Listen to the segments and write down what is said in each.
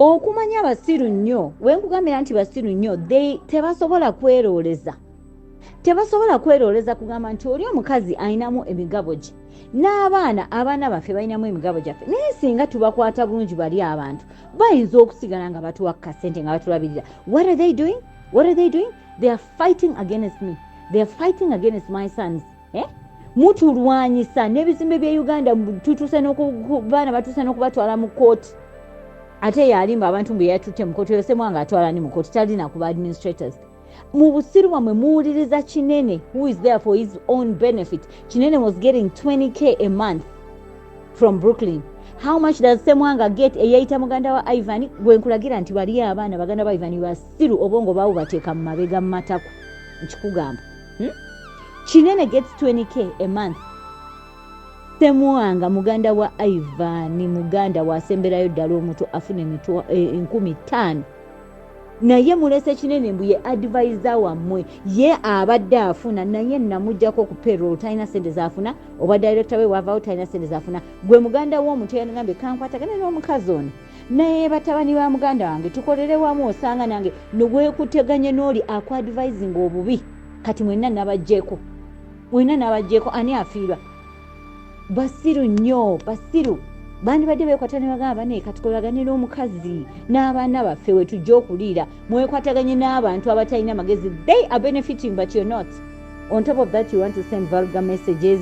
okumanya abasiru nnyo wenkugambira nti basiru nnyo tebasobola kweroleza kugamba nti oli omukazi ayinamu emigabo gye abaana baffe balinamu emigabo gyaffe naye singa tubakwata bulungi bali abantu bayinza okusigala nga batuwa kasente nga batulabirira. What are they doing? They are fighting against me. They are fighting against my sons. Mutulwanyisa n'ebizimbe bya Uganda baana batuuse n'okubatwala mu kooti. Ate yalimba abantu mbe yatutte mu kooti yosemwanga atwala ni mu kooti talina kuba administrators. Mu busiru bwamwe muwuliriza Kinene who is there for his own benefit. Kinene was getting 20k a month from Brooklyn. How much does Semwanga get eyayita muganda wa Ivan? Gwenkulagira nti bali abaana baganda ba Ivan basiru obongo bawo bateeka mu mabega mu matako nkikugamba. Kinene gets 20k a month. Semwanga muganda wa Ivan muganda wa semberayo ddala omuto afune 15,000. Naye mulese Kinene mbu ye advisor wammwe ye abadde afuna naye namujjako ku payroll talina sente zafuna oba director we wavaawo talina sente zafuna. Gwe muganda w'omuntu yangambe kankwatagana n'omukazi ono naye batabani ba muganda wange tukolere wamu osanga nange nogwekuteganye n'oli akwadvising obubi kati mwenna nabajjeeko ani afiirwa. Basiru nnyo basiru bandi badde bekwatane bagamba ne katukolagane n'omukazi n'abaana baffe we tujja okuliira mwekwataganye n'abantu abatalina amagezi. They are benefiting but you're not. On top of that you want to send vulgar messages.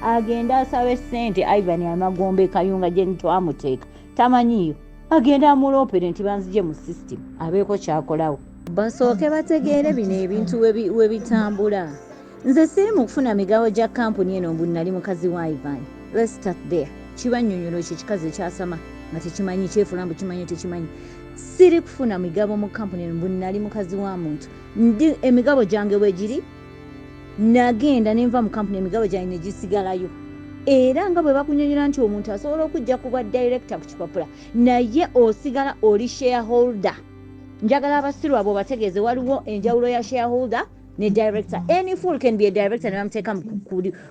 Agenda asabe sente Ivan amagombe kayunga gye ntwamuteeka tamanyiyo agenda amulopere nti banzije mu system abeeko kyakolawo. Basooke bategeere bino ebintu we bitambula. Nze siri mu kufuna migabo gya kampuni eno mbu nali mukazi wa Ivan. Let's start there. Kibanyonyola ekyo kikazi ekyasama nga tekimanyi kyefulambu kimanyi tekimanyi. Siri kufuna migabo mu kampuni eno mbu nali mukazi wa muntu. Ndi emigabo gyange wegiri nagenda nenva mu kampuni emigabo gyange ne gisigalayo. Era nga bwe bakunyonyola nti omuntu asobola okujja kuba director ku kipapula naye osigala oli shareholder. Njagala abasiru abo bategeeze waliwo enjawulo ya shareholder ne director. Any fool can be a director ne bamuteeka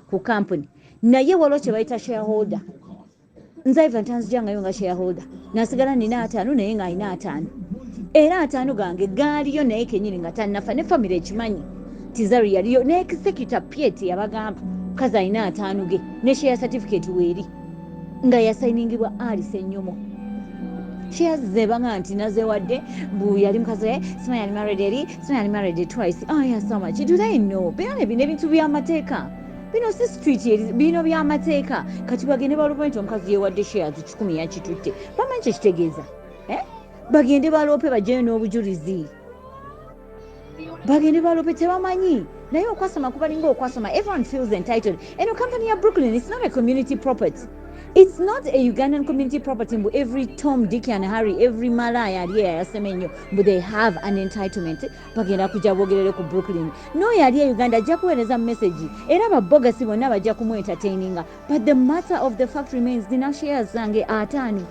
ku company. Naye waliwo kye bayita shareholder. Nze Ivan tanzijangayo nga shareholder. Nasigala nina 5 naye nga alina 5. Era 5 gange gaaliyo naye kenyini nga tannafa ne family ekimanyi. Zari yaliyo ne executor Piet yabagamba kaza alina 5 ge ne share certificate weeri nga yasayiningibwa Alice Enyomo. Shares zebanga nti nazewadde mbu yali mukazi we sima yali married twice. Oh yeah, so much. Do they know? Bino bintu by'amateeka. Bino si street bino by'amateeka. Kati bagende balope nti omukazi yewadde shares 10 yakitutte. Bamanyi kye kitegeeza. Bagende balope bajje n'obujulizi. Bagende balope tebamanyi. Naye okwasoma kubalinga okwasoma. Everyone feels entitled. And a company of Brooklyn, it's not a community property. It's not a Ugandan community property. But every Tom, Dick and Harry, every Malaya, but they have an entitlement. Bagenda kuja bogerere ku Brooklyn. No yali Uganda jakueleza message. Era babogasi bonna bajja kumu entertaininga. But the matter of the fact remains dina shares zange 5.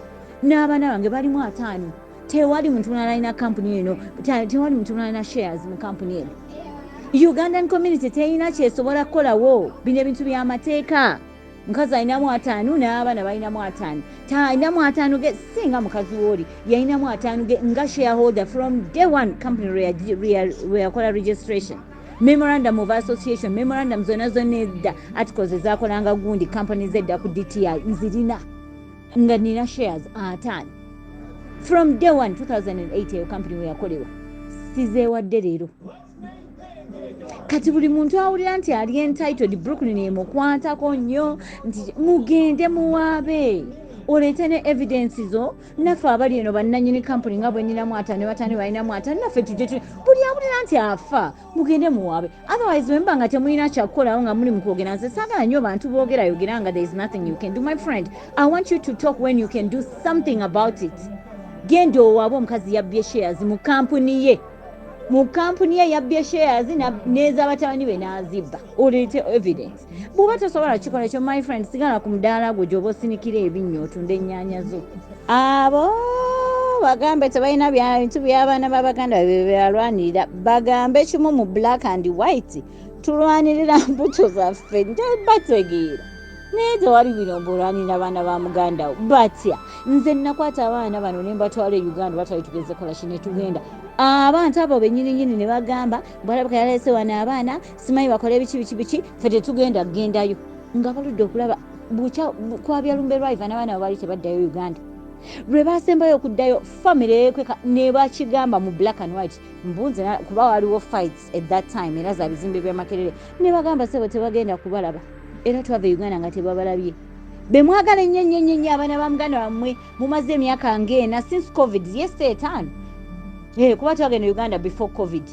N'abaana bange balimu 5. Tewali muntu mulala company eno. Tewali muntu mulala shares mu company eno. Ugandan community teyina kyesobola kukolawo. Bino ebintu by'amateeka. Mukazi alinamu 5 n'abaana balinamu 5. Talinamu 5 ge singa mukazi woli yalinamu 5 ge nga shareholder from day one company reyakola registration. Memorandum of association, memorandum zonna edda articles ezakolanga gundi companies edda ku DTI nzirina nga nina shares 5. From day one 2008 eyo company weyakolewa sizeewadde leero. Kati buli muntu awulira nti ali entitled Brooklyn emukwatako nnyo nti mugende muwaabe oleete ne evidence zo naffe abali eno bannannyini company nga bwe nninamu 5 batani balinamu 5 naffe tujje buli awulira nti afa mugende muwaabe. Otherwise wemba nga temulina kyakukolawo nga muli mu kwogera nze saagala nnyo bantu boogera yogera nga there is nothing you can do. My friend, I want you to talk when you can do something about it. Genda owaabe omukazi yabbye shares mu company ye. Mu company ye yabbye shares neza batabani be n'azibba. Oleete evidence. Bw'oba tosobola kikola ekyo my friend sigala ku mudaala gwo gy'oba osinikira ebinnyo otunde ennyaanya zo. Abo bagambe tebalina bintu by'abaana b'Abaganda byalwanirira. Bagambe kimu mu black and white. Tulwanirira mbuto zaffe nte bategeera. naye tewali birombo olwanira abaana ba muganda wo batya nze nakwata abaana bano ne mbatwala e Uganda batwali tugeze kola kine tugenda abantu abo bennyininyini ne bagamba balabika yalese wano abaana simanyi bakole biki ffe tetugenda kugendayo nga baludde okulaba kwabya lumbe lwaiva n'abaana baali tebaddayo Uganda lwe basembayo okuddayo family yekweka ne bakigamba mu black and white mbunze kuba waliwo fights at that time era za bizimbe bya Makerere ne bagamba sebo tebagenda kubalaba era twava Uganda nga tebabalabye bemwagala nnyo abaana ba muganda bammwe mumaze emyaka ng'ena since covid etaano kuba twagenda Uganda before covid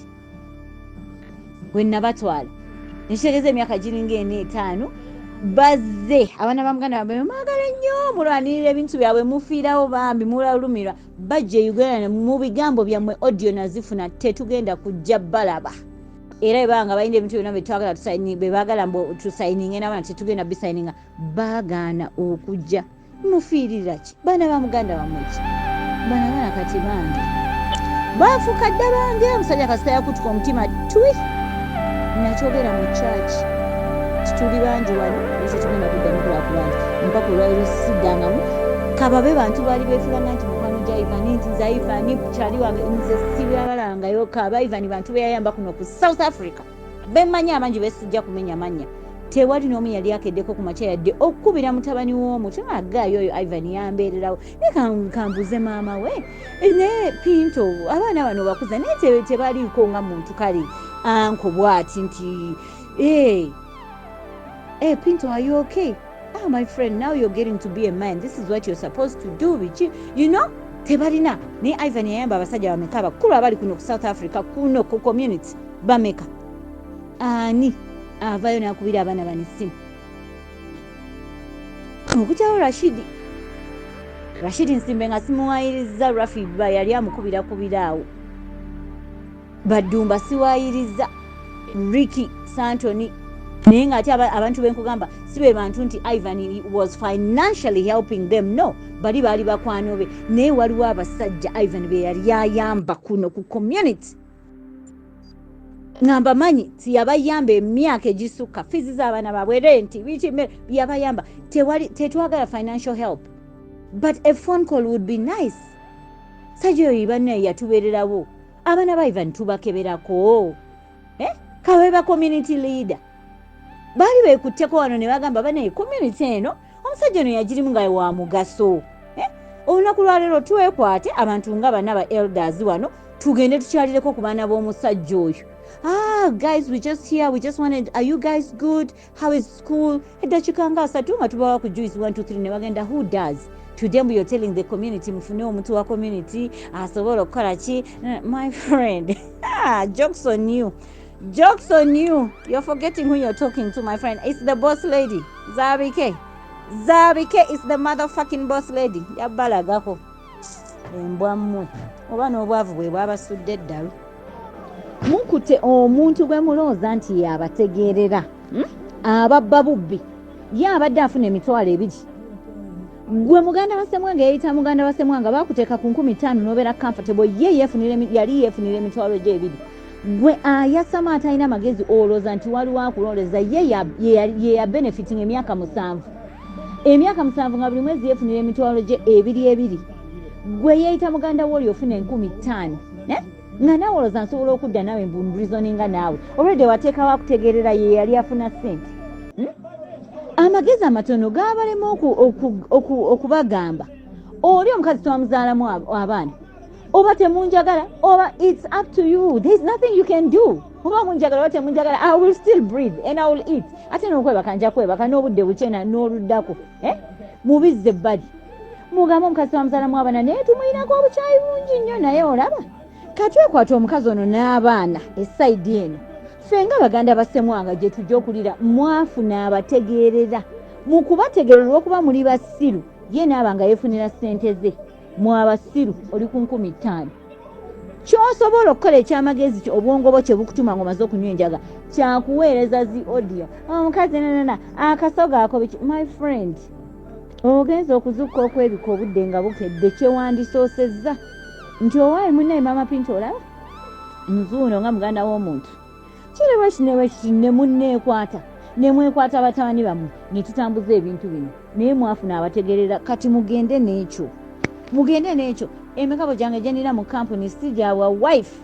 bwe nabatwala nekitegeeza emyaka giringa ena etaano bazze abaana ba muganda bammwe mwagala nnyo mulwanirira ebintu byabwe mufiirawo bambi mulalumirwa bajja Uganda mu bigambo byammwe audio nazifuna tetugenda kujja balaba era ebanga bayinda ebintu byonna betwagala bebagala tusayininge n'abaana tetugenda bisayininga baagaana okujja mufiirira ki baana ba muganda bammwe ki baana kati bange baafuuka dda bange omusajja kasita yakutuka omutima twi nakyogera mu kyaki tituli bangi wano tetugenda kuddamu kulaakulanja mpaka olwaliro siddangamu kababe bantu baali beefulanga nti mukwano gya Ivani nti nze Ivani kyali wange nze sibyabalangayo kaba Ivani bantu beyayamba kuno ku South Africa bemmanyi abangi besijja kumenya mannya tewali n'omu yali akeddeko ku makya yadde okukubira mutabani w'omuto agaayo oyo Ivani yambeererawo ne kambuze maama we naye Pinto abaana bano bakuza naye tebaliiko nga muntu kale anko bwati nti Pinto, are you okay? Oh, my friend, now you're getting to be a man. This is what you're supposed to do with you. You know? Tebalina. Ne Ivan yayamba abasajja bameka bakulu abali kuno ku South Africa kuno ku community bameka. Ani avayo nakubira abaana banisimu. Okutyawo Rashidi Nsimbe nga simuwayiriza Rafi ba yali amukubira awo. Badumba siwayiriza Ricky Santoni naye ng'ate abantu benkugamba si be bantu nti Ivan was financially helping them no bali baali bakwano be naye waliwo abasajja Ivan be yali yayamba kuno ku community ngamba manyi tiyabayamba emyaka egisukka fizi z'abaana baabwe renti biki yabayamba tetwagala financial help but a phone call would be nice sajja oyo banne yatubeererawo abaana ba Ivan tubakeberako kaweba community leader bali beekutteko wano ne bagamba bane community eno omusajja ono yagirimu nga wa mugaso olunaku lwaleero twekwate abantu nga bana ba elders wano tugende tukyalireko ku baana b'omusajja oyo guys we just wanted are you guys good how is school eddakiika nga 3 nga tubawa ku juice 1 2 3 ne bagenda who does today you're telling the community mufune omuntu wa community asobola okukola ki my friend jokes on you. Jokes on you. You're forgetting who you're talking to, my friend. It's the boss lady. Zabike is the motherfucking boss lady. Yabalagako. Embwammwe. Oba n'obwavu bwe bwabasudde eddalu. Mukute omuntu gwe mulooza nti yabategeerera. Ababba bubbi. Ye abadde afuna emitwalo 2. Gwe muganda wasemwanga yayita muganda wasemwanga bakuteeka ku 15 n'obeera comfortable yali yeefunira emitwalo gye 2. Gwe ayasama atalina magezi olooza nti waliwo akuloleza ye ya benefiting emyaka 7 nga buli mwezi yeefunira emitwalo gye 2 gwe yeeyita muganda wo oli ofuna 15,000 nga naawe olooza nsobola okudda naawe mbundulizoninga naawe olwedde wateekawo akutegeerera ye yali afuna sente amagezi amatono gaabalema okubagamba oli omukazi twamuzaalamu abaana oba temunjagala oba it's up to you there's nothing you can do oba munjagala oba temunjagala I will still breathe and I will eat ate n'okwebaka nja kwebaka n'obudde bukyena n'oluddako mubizze ebbali mugamba omukazi wamuzaalamu abaana naye tumuyinako obukyayi bungi nnyo naye olaba katwekwata omukazi ono n'abaana esayidi eno ffe nga baganda basemwanga gye tujja okulira mwafuna abategeerera mu kubategeerera olw'okuba muli basiru ye naaba nga yeefunira ssente ze mwabasiru oli ku 15,000 ky'osobola okukola ekyamagezi obwongo bwo kye bukutuma ng'omaze okunywa enjaga kyakuweereza zi audio omukazi akasoga ako biki my friend ogenza okuzukka okwebika obudde nga bukedde kyewandisoosezza nti owaayi munnaye maama Pinto olaba nzuuno nga muganda w'omuntu kirewe kine munneekwata ne mwekwata batabani bammwe ne tutambuza ebintu bino naye mwafuna abategeerera kati mugende n'ekyo emikabo gyange gye nina mu kampuni si gyawa wife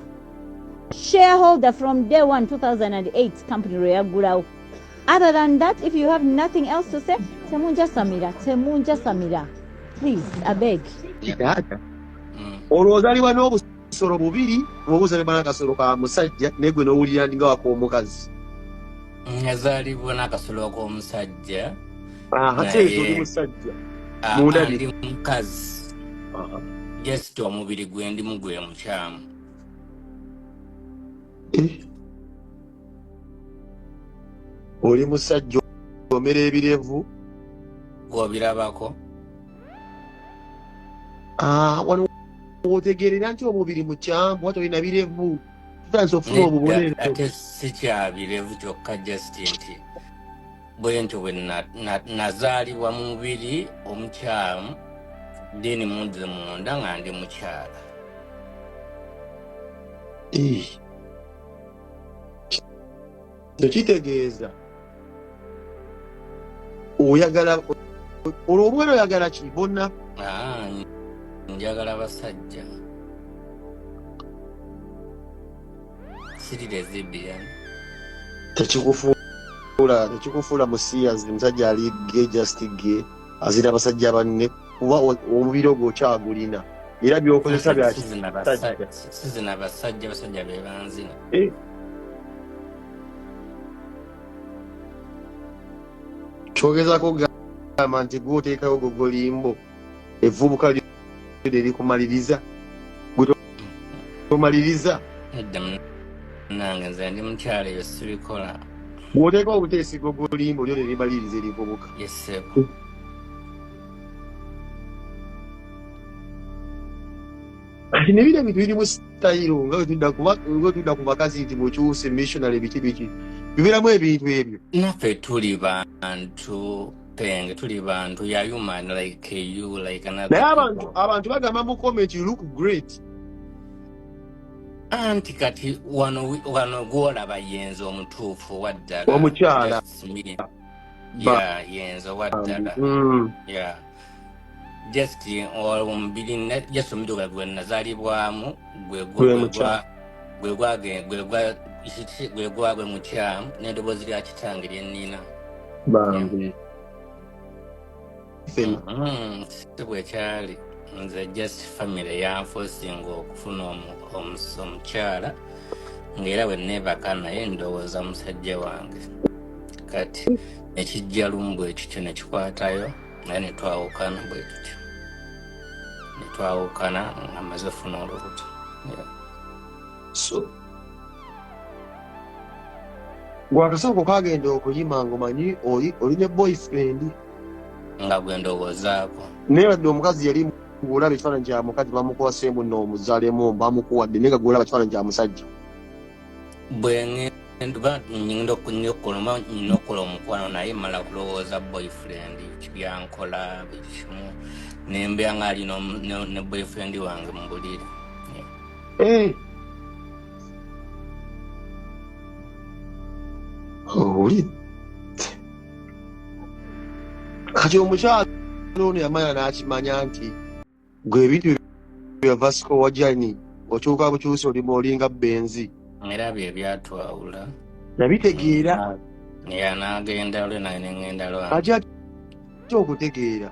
shareholder from day 1 2008 company lwe yaggulawo. Other than that, if you have nothing else to say, temunja samira. Please, I beg. Olwozalibwa n'obusolo bubiri obuzalibwa n'akasolo ka musajja negwe n'owulira nga wak'omukazi. Yazalibwa n'akasolo k'omusajja. Ate oli musajja. Ndi mukazi. Just omubiri gwe ndimu gwe mukyamu. Oli musajja omera ebirevu. Obirabako. Wano otegeerera nti omubiri mukyamu wati olina birevu. Tutandise okufuna obubonero. Ate si kya birevu kyokka just nti bwe ntyo bwe nazaalibwa mu mubiri omukyamu then munze munda nga ndi mukyala. Tekitegeeza oyagala olw'obwera oyagala ki bonna? Njagala basajja. Siri lesbian. Tekikufuula musiyazi musajja ali gay just gay azira abasajja banne kuba omubiri ogwo okyagulina era byokozesa byaki sizina basajja be banzina. Kyogezako gamba nti gwoteekawo gogolimbo evvubuka lirikumaliriza gwe tomaliriza. Nange nze ndi mukyala ebyo sibikola. Gwoteekawo obuteesi gogolimbo lyo lirimaliriza erivubuka. Yeseeko. Nebira ebintu birimu sitayiro nga wetudda ku bakazi nti mukyuse missionary biki bibiramu ebintu ebyo. Naffe tuli bantu penge, tuli bantu ya human like you like another. Naye abantu bagamba mu comment you look great. Anti kati wano gwolaba yenzo omutuufu waddala. Omukyala. Yenzo waddala. Yeah. Just omubiri just omubiri gwe nazaalibwamu gwe mukyamu n'eddoboozi lya kitange lye nnina. Si bwe kyali nze just family yanforcinga okufuna omukyala ng'era bwe neebaka naye ndowooza musajja wange. Kati nekijja lumu bwe kityo ne kikwatayo naye ne twawukana bwe tutyo. Ne twawukana nga maze ofuna olubuto. So gwakasoko kagenda okuyima ng'omanyi oli ne boyfriend nga gwe ndowoozaako. Naye wadde omukazi yali ng'olaba ekifaananyi kya mukazi bamukwasemu n'omuzaalemu bamukuwadde naye nga gw'olaba ekifaananyi kya musajja. Bwe ngenda okukola omukwano naye mala kulowooza boyfriend byankola buli kimu nembeera nga ali ne boyfriend wange mu buliri. Oli kati omukyala ono yamanya n'akimanya nti gwe ebintu bya Vasco Wajani okyuka bukyusi olinga benzi. Era bye byatwawula. Nabitegeera. N'agenda lwe naye n'engenda lwange. Kati ate okutegeera.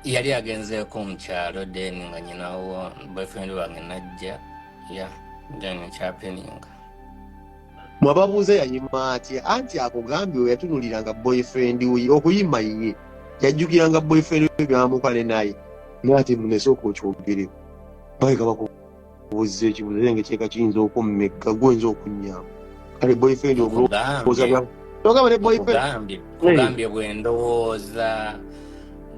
Yali agenzeeko mu kyalo then nga nyinawo boyfriend wange najja. Then ekyapeninga. Mwababuuza yayima atya anti akugambye we yatunuliranga boyfriend we okuyima ye yajjukiranga boyfriend we byamukwale naye naate munesooka okyogereko bayika bakubuuza ekibuuzo naye ngaekyeka kiyinza okummeka gwenza okunyama kale boyfriend kugambye bwe ndowooza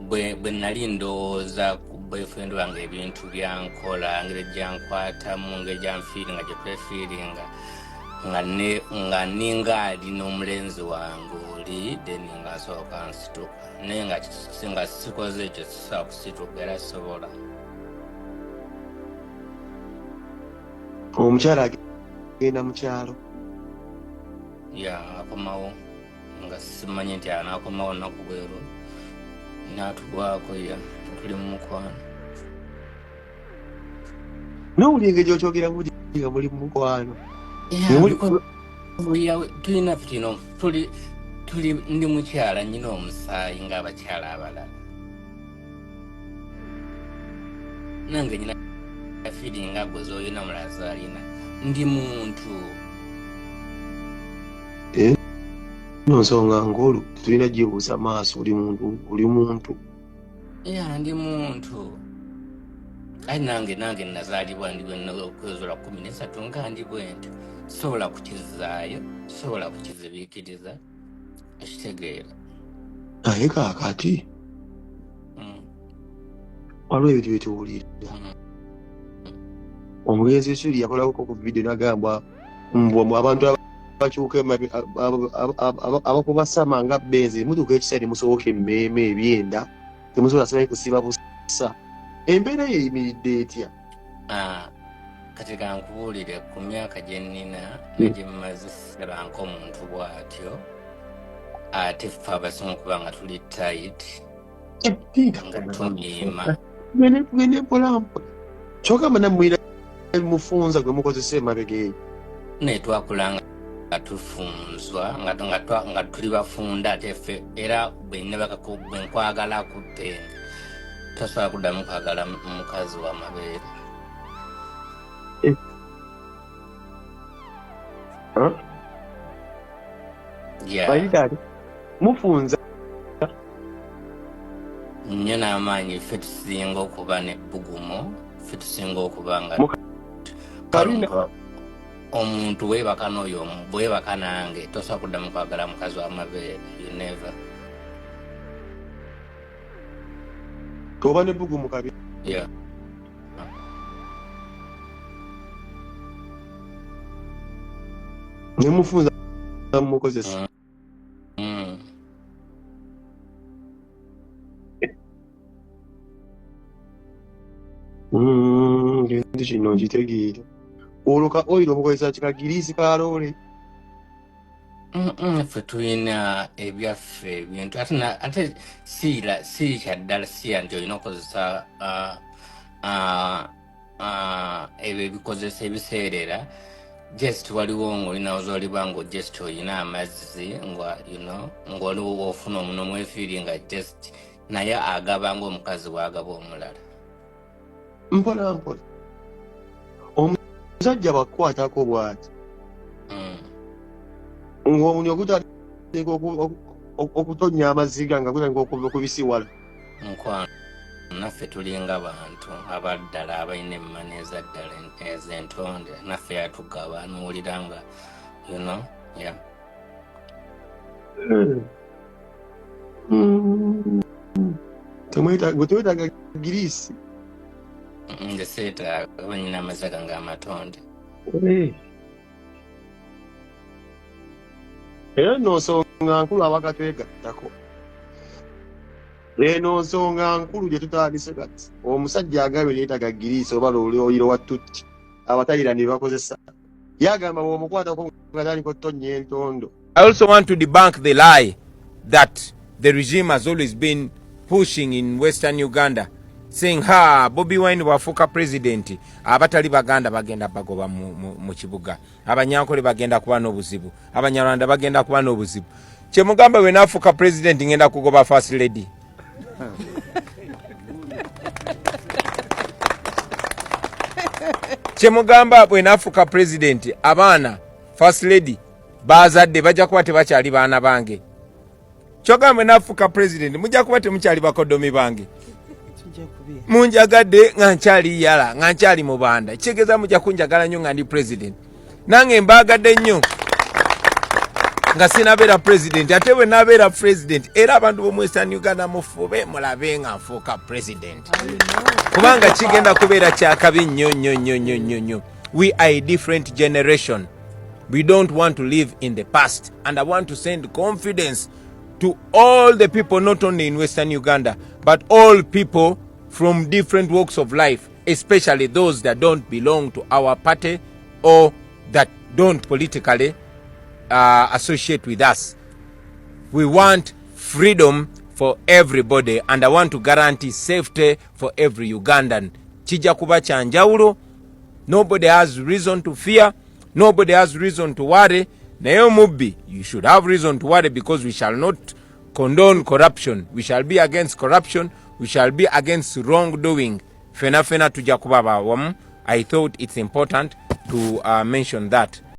bwe nali ndowooza ku boyfriend wange ebintu byankola ngeri gyankwatamu ngeri gyanfiiringa gye twefiiringa nga ninga ali n'omulenzi wange oli then nga asooka nsituka naye nga sikoze ekyo sisobola kusituka era sobola. Omukyala agenda mu kyalo ya akomawo nga simanyi nti anaakomawo nnaku bweru n'atugwako ya tuli mu mukwano. Nowulira engeri gy'okyogera muti nga muli mu mukwano. Tulina kino tuli ndi mukyala nyina omusaayi ng'abakyala abalala. Nange nyina feeling nga gwe z'olina mulaza alina. Ndi muntu. Nsonga ngolu tulina gibuusa maaso oli muntu. Ndi muntu. Ayi nange nazaalibwa ndi okwezola 13 nga ndi bwentyo. Sobola kukizaayo, sobola kukizibiikiriza. Ekitegeera. Naye kaakati waliwo ebintu byetuwulira. Omugenzi Siri yakolako ku video n'agamba abantu abakyuka abakuba sama nga benzi mutuuka ekiseera musoboka emmeeme ebyenda temusobola simanyi kusiba busa. Embeera ye eyimiridde etya? Kati kankubuulire ku myaka gye nnina negye mmaze sera nk'omuntu bw'atyo ate ffe abasinga okuba nga tuli tight nga tumiima. Gwene mpolampola kyogamba nammwira mufunza gwe mukozesa emabega eyo. Naye twakula nga tufunzwa nga tuli bafunda ate ffe era bwe nkwagala kutte tosobola kuddamu kwagala mukazi w'amabeere. Mufunza nnyo n'amaanyi ffe tusinga okuba n'ebbugumu, ffe tusinga okuba nga omuntu weebaka n'oyo bwebaka nange tosobola kuddamu kwagala mukazi w'amabeere. You never. Toba n'ebbugumu kabi. Yeah. Nemufunza mukozesa. Nti kino nkitegeera. Olwo oyiro mukozesa kikagiriisi ka loole. Ffe tulina ebyaffe ebintu ate si kyaddala siya nti olina okukozesa ebyo ebikozesa ebiseerera. Just waliwo ng'olina z'oliba nga just olina amazzi ng'oliwo ofuna omuno mwefiri nga just naye agaba ng'omukazi bw'agaba omulala. Mpola omusajja bakukwatako bw'ati ng'omunyo gutandika okutonya amaziga nga gutandika okubisiwala. Nkwano naffe tulinga bantu abaddala abalina emmani ezaddala ez'entonde naffe yatugaba n'owulira nga yeah. Temwetaaga giriisi? Nze seetaaga banyina amaziga ng'amatonde. Era nno nsonga nkulu abakatwegattako. Eno nsonga nkulu gye tutandise kati. Omusajja agambye yeetaaga giriisi oba oyiro wa tutti abatalira ne bakozesa. Yagamba bw'omukwatako nga tandika otonya entondo. I also want to debunk the lie that the regime has always been pushing in Western Uganda, saying Bobi Wine wafuuka president abatali baganda bagenda bagoba mu kibuga, abanyankole bagenda kuba n'obuzibu, abanyarwanda bagenda kuba n'obuzibu. Kyemugamba we nafuuka president ngenda kugoba first lady. Kyemugamba bwe nafuuka president abaana first lady bazadde bajja kuba tebakyali baana bange. Kyogamba nafuuka president mujja kuba temukyali bakodomi bange. Munjagadde nga nkyali yala nga nkyali mubanda. Kitegeeza mujja kunjagala nnyo nga ndi president. Nange mbaagadde nnyo nga sinabeera president. Ate bwe nabeera president era abantu b'omu Western Uganda mufube mulabe nga nfuuka president. Kubanga kigenda kubeera kyakabi nnyo. We are a different generation. We don't want to live in the past. And I want to send confidence to all the people, not only in Western Uganda, but all people from different walks of life, especially those that don't belong to our party or that don't politically associate with us. We want freedom for everybody, and I want to guarantee safety for every Ugandan. Chija kuba chanjaulo. Nobody has reason to fear. Nobody has reason to worry. Nayo mubbi, you should have reason to worry, because we shall not condone corruption. We shall be against corruption. We shall be against wrongdoing. Fena tuja kuba bawamu. I thought it's important to mention that.